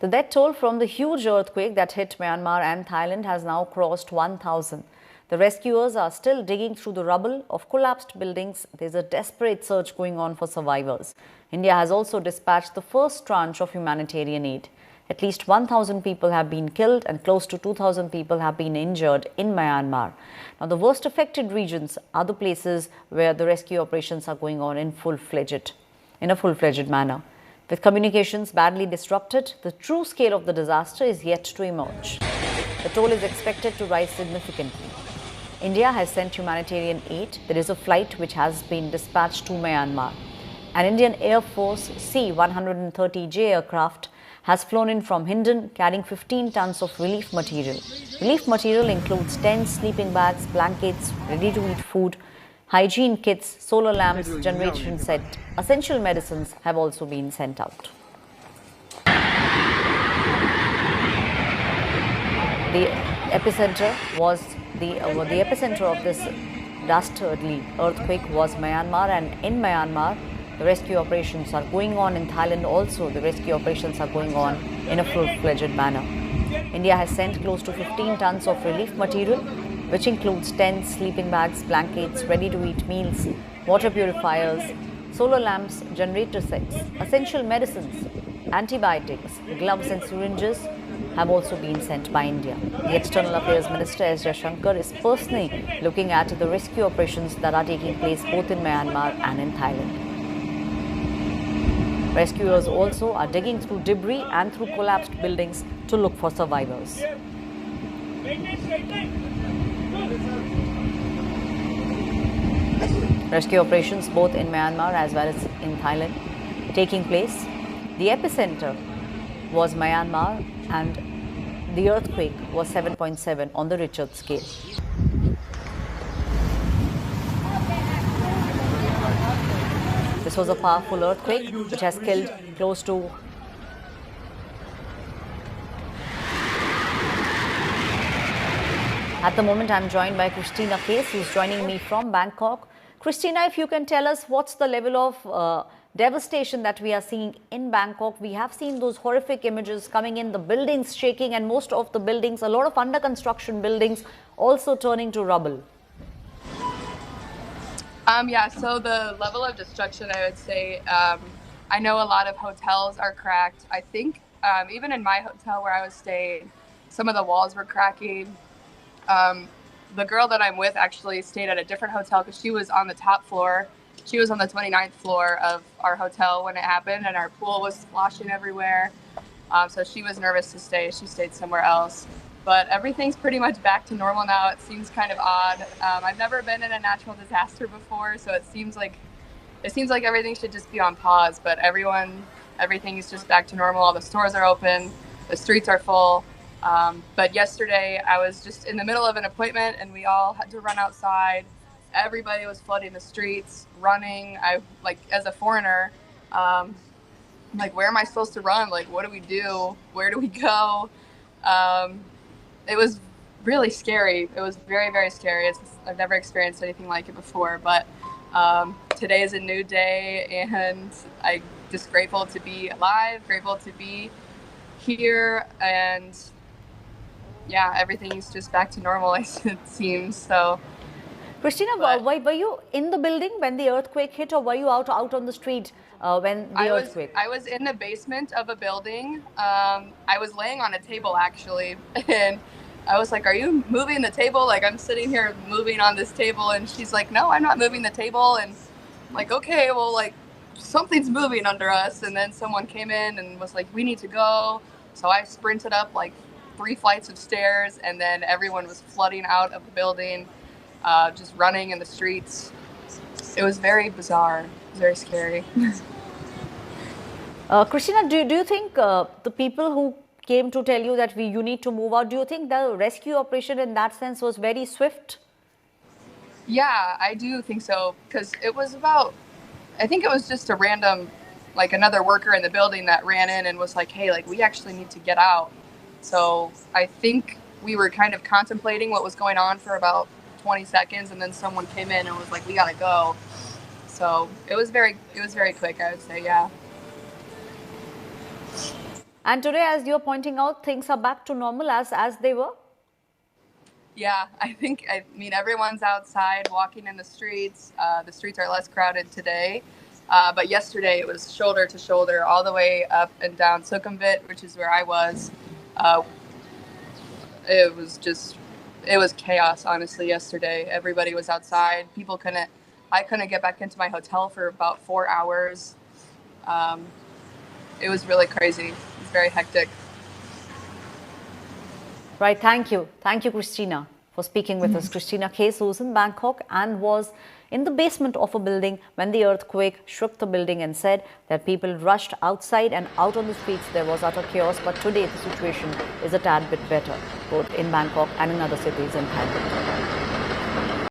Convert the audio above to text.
The death toll from the huge earthquake that hit Myanmar and Thailand has now crossed 1,000. The rescuers are still digging through the rubble of collapsed buildings. There's a desperate search going on for survivors. India has also dispatched the first tranche of humanitarian aid. At least 1,000 people have been killed and close to 2,000 people have been injured in Myanmar. Now, the worst affected regions are the places where the rescue operations are going on in a full-fledged manner. With communications badly disrupted, the true scale of the disaster is yet to emerge. The toll is expected to rise significantly. India has sent humanitarian aid. There is a flight which has been dispatched to Myanmar. An Indian Air Force C-130J aircraft has flown in from Hindon carrying 15 tons of relief material. Relief material includes tents, sleeping bags, blankets, ready-to-eat food, hygiene kits, solar lamps, generation set. Essential medicines have also been sent out. The epicenter of this dastardly earthquake was Myanmar, and in Myanmar, the rescue operations are going on. In Thailand also, the rescue operations are going on in a full-fledged manner. India has sent close to 15 tons of relief material, which includes tents, sleeping bags, blankets, ready-to-eat meals, water purifiers, solar lamps, generator sets, essential medicines, antibiotics, gloves and syringes have also been sent by India. The External Affairs Minister S. Jaishankar is personally looking at the rescue operations that are taking place both in Myanmar and in Thailand. Rescuers also are digging through debris and through collapsed buildings to look for survivors. Rescue operations both in Myanmar as well as in Thailand taking place. The epicenter was Myanmar and the earthquake was 7.7 on the Richter scale. This was a powerful earthquake which has killed close to At the moment, I'm joined by Christina Case, who's joining me from Bangkok. Christina, if you can tell us what's the level of devastation that we are seeing in Bangkok. We have seen those horrific images coming in, the buildings shaking, and most of the buildings, a lot of under construction buildings, also turning to rubble. Yeah, so the level of destruction, I would say, I know a lot of hotels are cracked. I think even in my hotel where I was staying, some of the walls were cracking. The girl that I'm with actually stayed at a different hotel because she was on the top floor. She was on the 29th floor of our hotel when it happened, and our pool was splashing everywhere. So she was nervous to stay. She stayed somewhere else. But everything's pretty much back to normal now. It seems kind of odd. I've never been in a natural disaster before, so it seems like everything should just be on pause. But everything is just back to normal. All the stores are open. The streets are full. But yesterday I was just in the middle of an appointment and we all had to run outside. Everybody was flooding the streets, running. As a foreigner, where am I supposed to run? Like, what do we do? Where do we go? It was really scary. It was very, very scary. I've never experienced anything like it before, but today is a new day and I'm just grateful to be alive, grateful to be here, and yeah, everything's just back to normal, it seems. So, Christina, were you in the building when the earthquake hit, or were you out on the street when the earthquake? I was in the basement of a building. I was laying on a table actually, and I was like, "Are you moving the table?" Like, I'm sitting here moving on this table, and she's like, "No, I'm not moving the table." And I'm like, "Okay, well, like something's moving under us." And then someone came in and was like, "We need to go." So I sprinted up like 3 flights of stairs, and then everyone was flooding out of the building, just running in the streets. It was very bizarre, very scary. Christina, do you think the people who came to tell you that you need to move out, do you think the rescue operation in that sense was very swift? Yeah, I do think so, because I think it was just a random, like another worker in the building that ran in and was like, "Hey, like we actually need to get out." So I think we were kind of contemplating what was going on for about 20 seconds, and then someone came in and was like, "We gotta go." So it was very quick, I would say, yeah. And today, as you're pointing out, things are back to normal as they were? Yeah, I mean, everyone's outside walking in the streets. The streets are less crowded today. But yesterday it was shoulder to shoulder all the way up and down Sukhumvit, which is where I was. It was chaos, honestly, yesterday. Everybody was outside. I couldn't get back into my hotel for about 4 hours. It was really crazy. It was very hectic. Right, thank you. Thank you, Christina, for speaking with us. Christina Case, who's in Bangkok and was in the basement of a building when the earthquake shook the building, and said that people rushed outside and out on the streets. There was utter chaos, but today the situation is a tad bit better, both in Bangkok and in other cities in Thailand.